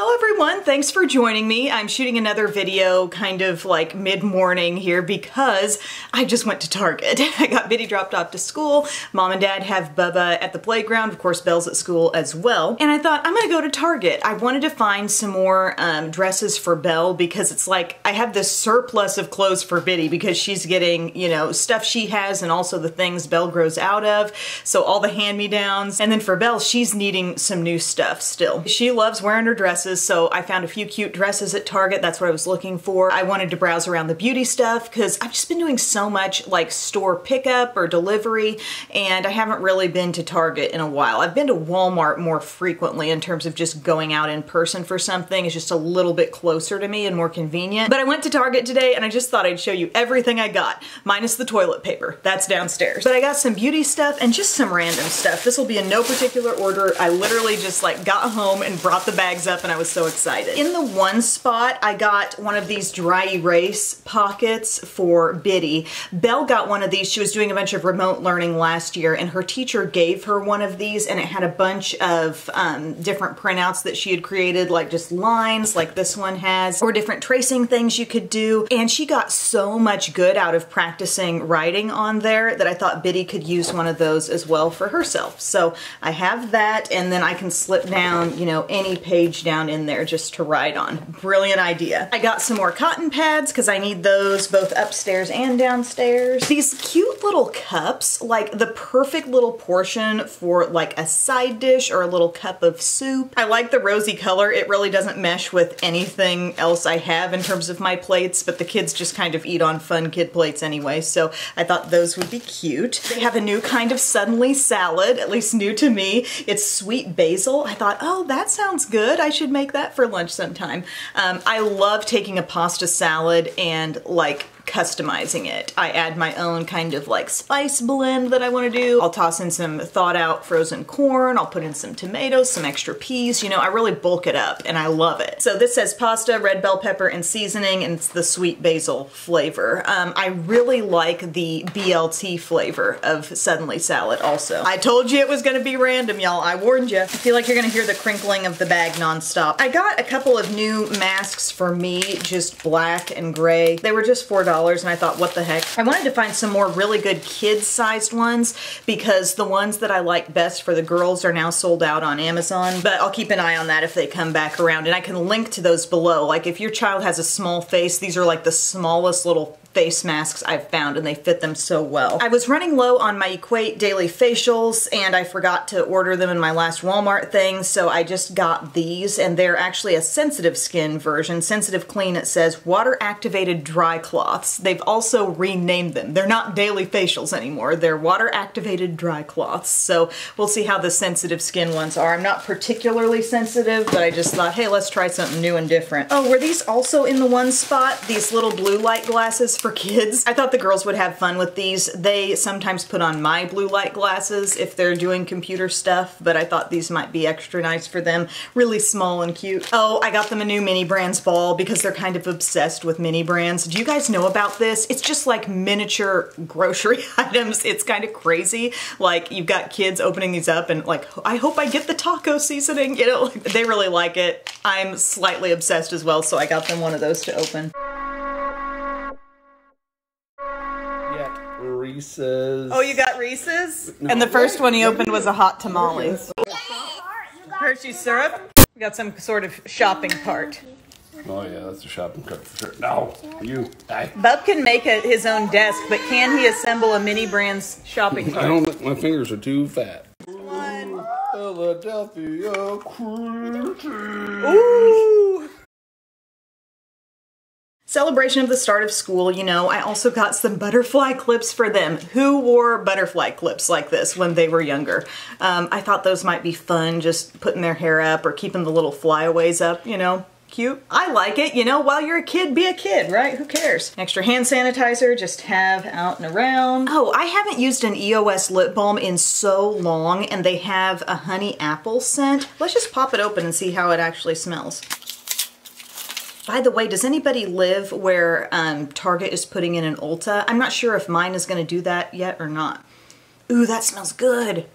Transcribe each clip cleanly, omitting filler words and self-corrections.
Hello everyone, thanks for joining me. I'm shooting another video kind of like mid-morning here because I just went to Target. I got Biddy dropped off to school. Mom and Dad have Bubba at the playground. Of course, Belle's at school as well. And I thought, I'm gonna go to Target. I wanted to find some more dresses for Belle because it's like I have this surplus of clothes for Biddy because she's getting, you know, stuff she has and also the things Belle grows out of. So all the hand-me-downs. And then for Belle, she's needing some new stuff still. She loves wearing her dresses, so I found a few cute dresses at Target. That's what I was looking for. I wanted to browse around the beauty stuff because I've just been doing so much like store pickup or delivery, and I haven't really been to Target in a while. I've been to Walmart more frequently in terms of just going out in person for something. It's just a little bit closer to me and more convenient. But I went to Target today and I just thought I'd show you everything I got, minus the toilet paper. That's downstairs. But I got some beauty stuff and just some random stuff. This will be in no particular order. I literally just like got home and brought the bags up and I was so excited. In the one spot, I got one of these dry erase pockets for Biddy. Belle got one of these. She was doing a bunch of remote learning last year and her teacher gave her one of these and it had a bunch of different printouts that she had created, like just lines like this one has, or different tracing things you could do. And she got so much good out of practicing writing on there that I thought Biddy could use one of those as well for herself. So I have that, and then I can slip down, you know, any page down in there just to write on. Brilliant idea. I got some more cotton pads because I need those both upstairs and downstairs. These cute little cups, like the perfect little portion for like a side dish or a little cup of soup. I like the rosy color. It really doesn't mesh with anything else I have in terms of my plates, but the kids just kind of eat on fun kid plates anyway, so I thought those would be cute. They have a new kind of suddenly salad, at least new to me. It's sweet basil. I thought, oh, that sounds good. I should make that for lunch sometime. I love taking a pasta salad and like customizing it. I add my own kind of like spice blend that I want to do. I'll toss in some thawed out frozen corn. I'll put in some tomatoes, some extra peas. You know, I really bulk it up and I love it. So this says pasta, red bell pepper, and seasoning, and it's the sweet basil flavor. I really like the BLT flavor of suddenly salad also. I told you it was going to be random, y'all. I warned you. I feel like you're going to hear the crinkling of the bag nonstop. I got a couple of new masks for me, just black and gray. They were just $4. And I thought, what the heck? I wanted to find some more really good kid-sized ones because the ones that I like best for the girls are now sold out on Amazon, but I'll keep an eye on that if they come back around, and I can link to those below. Like if your child has a small face, these are like the smallest little face masks I've found and they fit them so well. I was running low on my Equate daily facials and I forgot to order them in my last Walmart thing, so I just got these, and they're actually a sensitive skin version. Sensitive Clean, it says, water activated dry cloths. They've also renamed them. They're not daily facials anymore. They're water activated dry cloths. So we'll see how the sensitive skin ones are. I'm not particularly sensitive, but I just thought, hey, let's try something new and different. Oh, were these also in the one spot? These little blue light glasses for kids. I thought the girls would have fun with these. They sometimes put on my blue light glasses if they're doing computer stuff, but I thought these might be extra nice for them. Really small and cute. Oh, I got them a new Mini Brands ball because they're kind of obsessed with Mini Brands. Do you guys know about this? It's just like miniature grocery items. It's kind of crazy. Like you've got kids opening these up and like, I hope I get the taco seasoning. You know, like, they really like it. I'm slightly obsessed as well, so I got them one of those to open. Reese's. Oh, you got Reese's? No. And the first one he opened was a hot tamale. Hershey's syrup. We got some sort of shopping cart. Oh yeah, that's a shopping cart for sure. No, you. Bub can make his own desk, but can he assemble a Mini Brands shopping cart? I don't think my fingers are too fat. Philadelphia cream cheese. Ooh! Celebration of the start of school, you know, I also got some butterfly clips for them. Who wore butterfly clips like this when they were younger? I thought those might be fun, just putting their hair up or keeping the little flyaways up, you know. Cute. I like it, you know, while you're a kid, be a kid, right? Who cares? Extra hand sanitizer, just have out and around. Oh, I haven't used an EOS lip balm in so long, and they have a honey apple scent. Let's just pop it open and see how it actually smells. By the way, does anybody live where Target is putting in an Ulta? I'm not sure if mine is going to do that yet or not. Ooh, that smells good.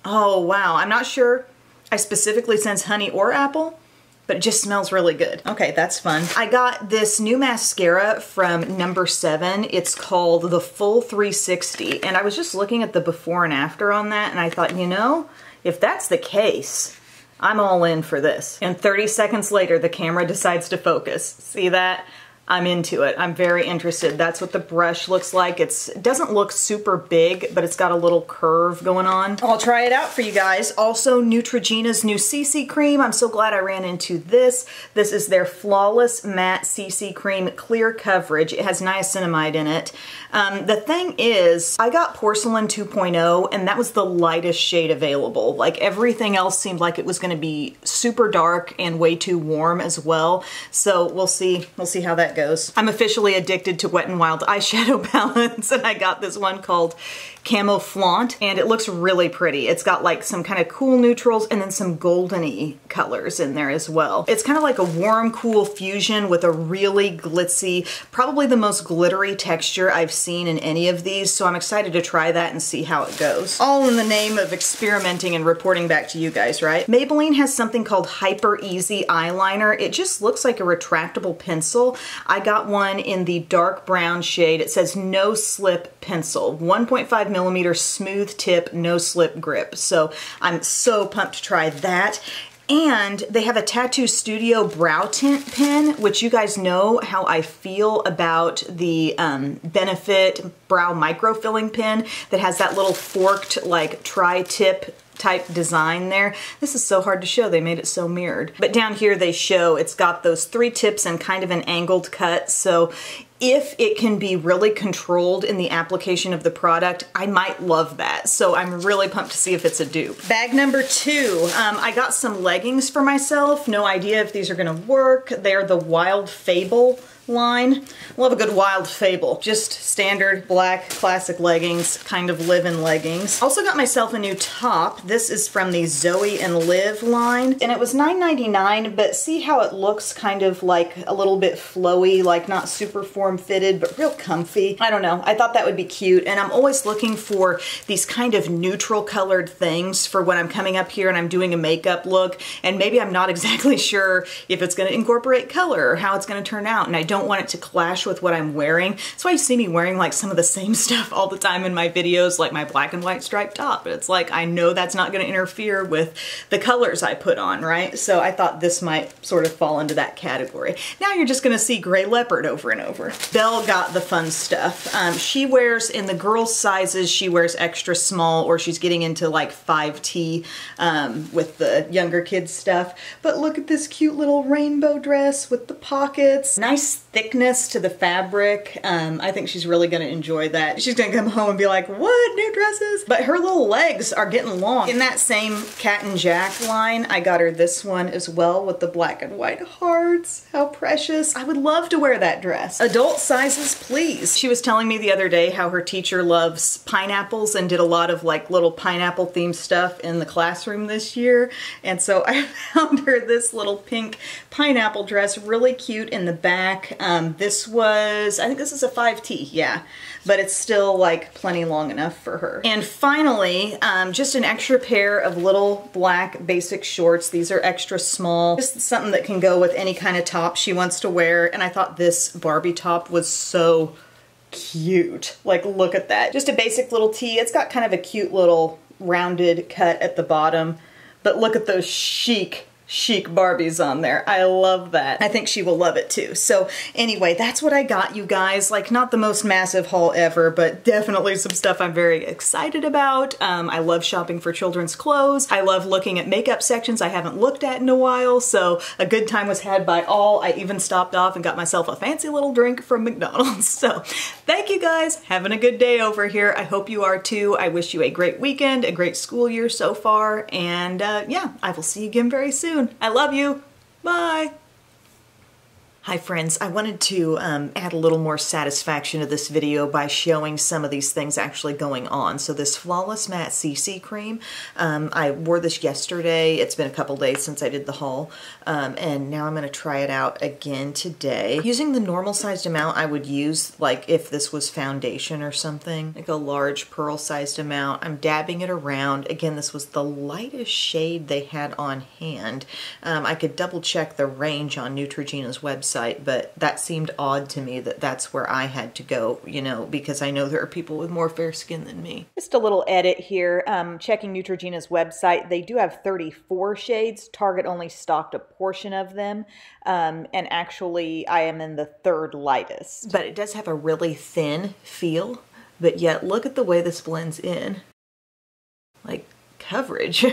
Oh, wow. I'm not sure I specifically sense honey or apple, but it just smells really good. Okay, that's fun. I got this new mascara from No. 7. It's called the Full 360, and I was just looking at the before and after on that, and I thought, you know, if that's the case, I'm all in for this. And 30 seconds later, the camera decides to focus. See that? I'm into it. I'm very interested. That's what the brush looks like. It doesn't look super big, but it's got a little curve going on. I'll try it out for you guys. Also, Neutrogena's new CC cream. I'm so glad I ran into this. This is their Flawless Matte CC Cream Clear Coverage. It has niacinamide in it. The thing is, I got Porcelain 2.0, and that was the lightest shade available. Like, everything else seemed like it was going to be super dark and way too warm as well. So we'll see. We'll see how that goes. I'm officially addicted to Wet n Wild eyeshadow palettes, and I got this one called Camo Flaunt, and it looks really pretty. It's got like some kind of cool neutrals and then some goldeny colors in there as well. It's kind of like a warm, cool fusion with a really glitzy, probably the most glittery texture I've seen in any of these, so I'm excited to try that and see how it goes. All in the name of experimenting and reporting back to you guys, right? Maybelline has something called Hyper Easy Eyeliner. It just looks like a retractable pencil. I got one in the dark brown shade. It says No Slip Pencil, 1.5mm smooth tip, no slip grip. So I'm so pumped to try that. And they have a Tattoo Studio brow tint pen, which you guys know how I feel about the Benefit brow microfilling pen that has that little forked like tri-tip type design there. This is so hard to show. They made it so mirrored. But down here they show it's got those 3 tips and kind of an angled cut. So if it can be really controlled in the application of the product, I might love that. So I'm really pumped to see if it's a dupe. Bag number 2. I got some leggings for myself. No idea if these are gonna work. They're the Wild Fable line. Love a good Wild Fable. Just standard black classic leggings, kind of live-in leggings. Also got myself a new top. This is from the Zoe and Liv line, and it was $9.99, but see how it looks kind of like a little bit flowy, like not super form-fitted, but real comfy. I don't know. I thought that would be cute, and I'm always looking for these kind of neutral colored things for when I'm coming up here and I'm doing a makeup look, and maybe I'm not exactly sure if it's going to incorporate color or how it's going to turn out, and I don't want it to clash with what I'm wearing. That's why you see me wearing like some of the same stuff all the time in my videos, like my black and white striped top. But it's like, I know that's not going to interfere with the colors I put on, right? So I thought this might sort of fall into that category. Now you're just going to see gray leopard over and over. Belle got the fun stuff. She wears, in the girls' sizes, she wears extra small, or she's getting into like 5T with the younger kids stuff. But look at this cute little rainbow dress with the pockets. Nice thickness to the fabric. I think she's really gonna enjoy that. She's gonna come home and be like, what, new dresses? But her little legs are getting long. In that same Cat and Jack line, I got her this one as well with the black and white hearts. How precious. I would love to wear that dress. Adult sizes, please. She was telling me the other day how her teacher loves pineapples and did a lot of like little pineapple themed stuff in the classroom this year. And so I found her this little pink pineapple dress, really cute in the back. This was, I think this is a 5T, yeah, but it's still like plenty long enough for her. And finally, just an extra pair of little black basic shorts. These are extra small, just something that can go with any kind of top she wants to wear. And I thought this Barbie top was so cute. Like, look at that. Just a basic little tee. It's got kind of a cute little rounded cut at the bottom, but look at those chic Barbies on there. I love that. I think she will love it too. So anyway, that's what I got, you guys. Like, not the most massive haul ever, but definitely some stuff I'm very excited about. I love shopping for children's clothes. I love looking at makeup sections I haven't looked at in a while, so a good time was had by all. I even stopped off and got myself a fancy little drink from McDonald's. So thank you guys. Having a good day over here. I hope you are too. I wish you a great weekend, a great school year so far, and yeah, I will see you again very soon. I love you. Bye. Hi friends, I wanted to add a little more satisfaction to this video by showing some of these things actually going on. So this Flawless Matte CC Cream, I wore this yesterday. It's been a couple days since I did the haul, and now I'm going to try it out again today. Using the normal sized amount I would use, like if this was foundation or something, like a large pearl sized amount. I'm dabbing it around. Again, this was the lightest shade they had on hand. I could double check the range on Neutrogena's website, but that seemed odd to me that that's where I had to go, you know, because I know there are people with more fair skin than me. Just a little edit here. Checking Neutrogena's website, they do have 34 shades. Target only stocked a portion of them, and actually I am in the third lightest. But it does have a really thin feel, but yet look at the way this blends in. Like, coverage.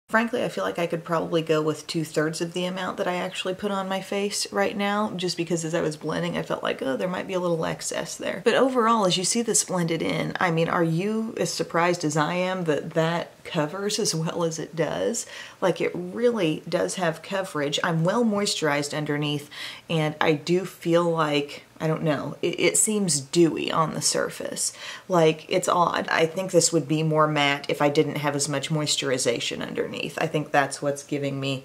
Frankly, I feel like I could probably go with 2/3 of the amount that I actually put on my face right now, just because as I was blending, I felt like, oh, there might be a little excess there. But overall, as you see this blended in, I mean, are you as surprised as I am that that covers as well as it does? Like, it really does have coverage. I'm well moisturized underneath, and I do feel like, I don't know, it seems dewy on the surface. Like, it's odd. I think this would be more matte if I didn't have as much moisturization underneath. I think that's what's giving me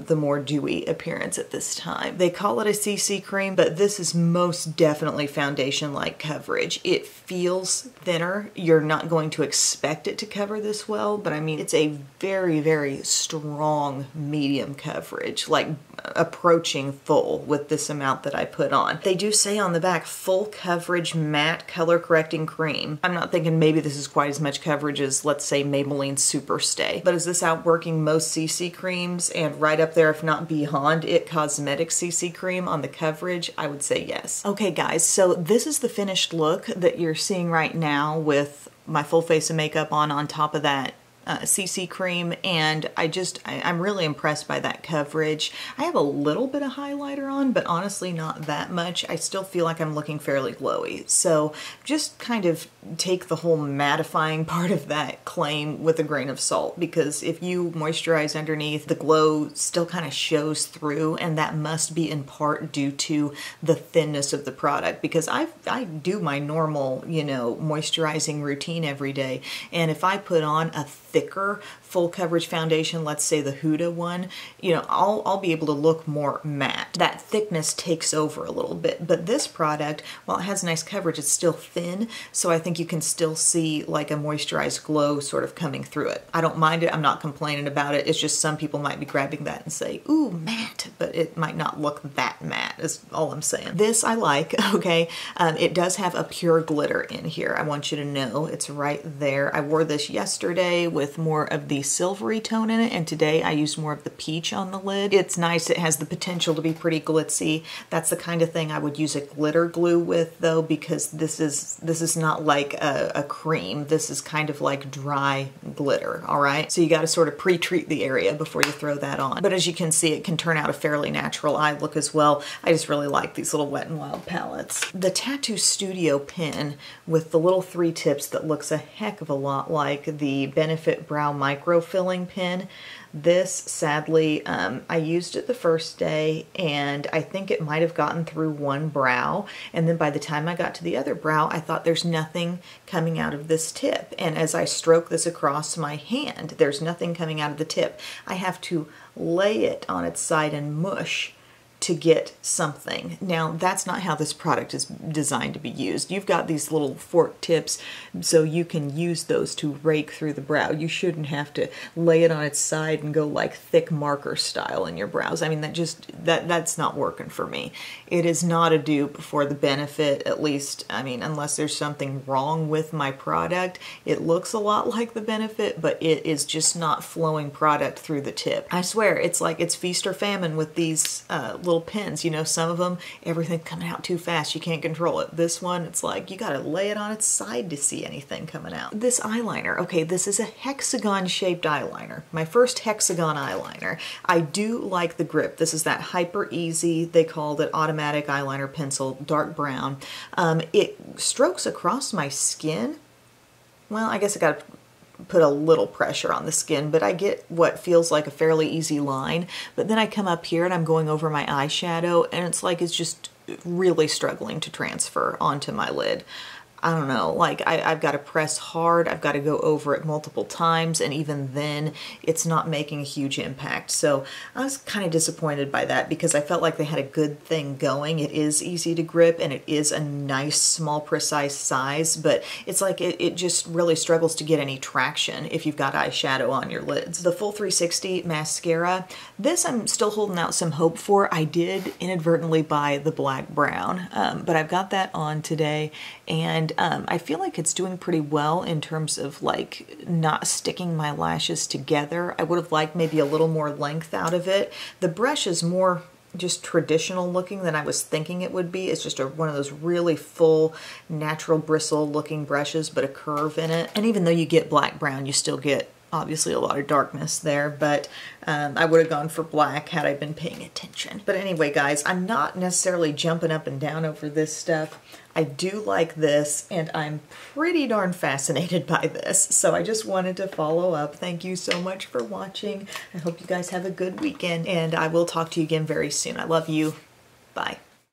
the more dewy appearance at this time. They call it a CC cream, but this is most definitely foundation-like coverage. It feels thinner. You're not going to expect it to cover this well, but I mean, it's a very, very strong medium coverage, like approaching full with this amount that I put on. They do say on the back, full coverage matte color correcting cream. I'm not thinking maybe this is quite as much coverage as, let's say, Maybelline Super Stay, but is this outworking most CC creams and right up there, if not beyond It Cosmetics CC cream on the coverage? I would say yes. Okay guys, so this is the finished look that you're seeing right now with my full face of makeup on top of that CC cream, and I'm really impressed by that coverage. I have a little bit of highlighter on, but honestly not that much. I still feel like I'm looking fairly glowy. So just kind of take the whole mattifying part of that claim with a grain of salt, because if you moisturize underneath, the glow still kind of shows through, and that must be in part due to the thinness of the product, because I do my normal, you know, moisturizing routine every day, and if I put on a thicker full coverage foundation, let's say the Huda one, you know, I'll be able to look more matte. That thickness takes over a little bit, but this product, while it has nice coverage, it's still thin, so I think you can still see like a moisturized glow sort of coming through it. I don't mind it, I'm not complaining about it, it's just some people might be grabbing that and say, ooh, matte, but it might not look that matte, is all I'm saying. This I like, okay, it does have a pure glitter in here, I want you to know, it's right there. I wore this yesterday with more of the silvery tone in it, and today I used more of the peach on the lid. It's nice, it has the potential to be pretty glitzy. That's the kind of thing I would use a glitter glue with though, because this is not like a cream. This is kind of like dry glitter, all right? So you got to sort of pre-treat the area before you throw that on. But as you can see, it can turn out a fairly natural eye look as well. I just really like these little Wet n Wild palettes. The Tattoo Studio pen with the little 3 tips that looks a heck of a lot like the Benefit Brow Micro Filling pen. This, sadly, I used it the first day, and I think it might have gotten through one brow, and then by the time I got to the other brow, I thought there's nothing coming out of this tip, and as I stroke this across my hand, there's nothing coming out of the tip. I have to lay it on its side and mush to get something. Now, that's not how this product is designed to be used. You've got these little fork tips, so you can use those to rake through the brow. You shouldn't have to lay it on its side and go like thick marker style in your brows. I mean, that's not working for me. It is not a dupe for the Benefit, at least, I mean, unless there's something wrong with my product. It looks a lot like the Benefit, but it is just not flowing product through the tip. I swear, it's like it's feast or famine with these little pens. You know, some of them, everything coming out too fast, you can't control it. This one, it's like you gotta lay it on its side to see anything coming out. This eyeliner, okay, this is a hexagon shaped eyeliner. My first hexagon eyeliner. I do like the grip. This is that Hyper Easy, they called it automatic eyeliner pencil, dark brown. It strokes across my skin. Well, I guess I gotta put a little pressure on the skin, but I get what feels like a fairly easy line. But then I come up here and I'm going over my eyeshadow, and it's like it's just really struggling to transfer onto my lid. I don't know, like I've got to press hard, I've got to go over it multiple times, and even then it's not making a huge impact. So I was kind of disappointed by that because I felt like they had a good thing going. It is easy to grip and it is a nice, small, precise size, but it's like it just really struggles to get any traction if you've got eyeshadow on your lids. The Full 360 mascara, this I'm still holding out some hope for. I did inadvertently buy the black brown, but I've got that on today, and I feel like it's doing pretty well in terms of like not sticking my lashes together. I would have liked maybe a little more length out of it. The brush is more just traditional looking than I was thinking it would be. It's just one of those really full, natural bristle looking brushes, but a curve in it. And even though you get black brown, you still get obviously a lot of darkness there, but I would have gone for black had I been paying attention. But anyway, guys, I'm not necessarily jumping up and down over this stuff. I do like this, and I'm pretty darn fascinated by this, so I just wanted to follow up. Thank you so much for watching. I hope you guys have a good weekend, and I will talk to you again very soon. I love you. Bye.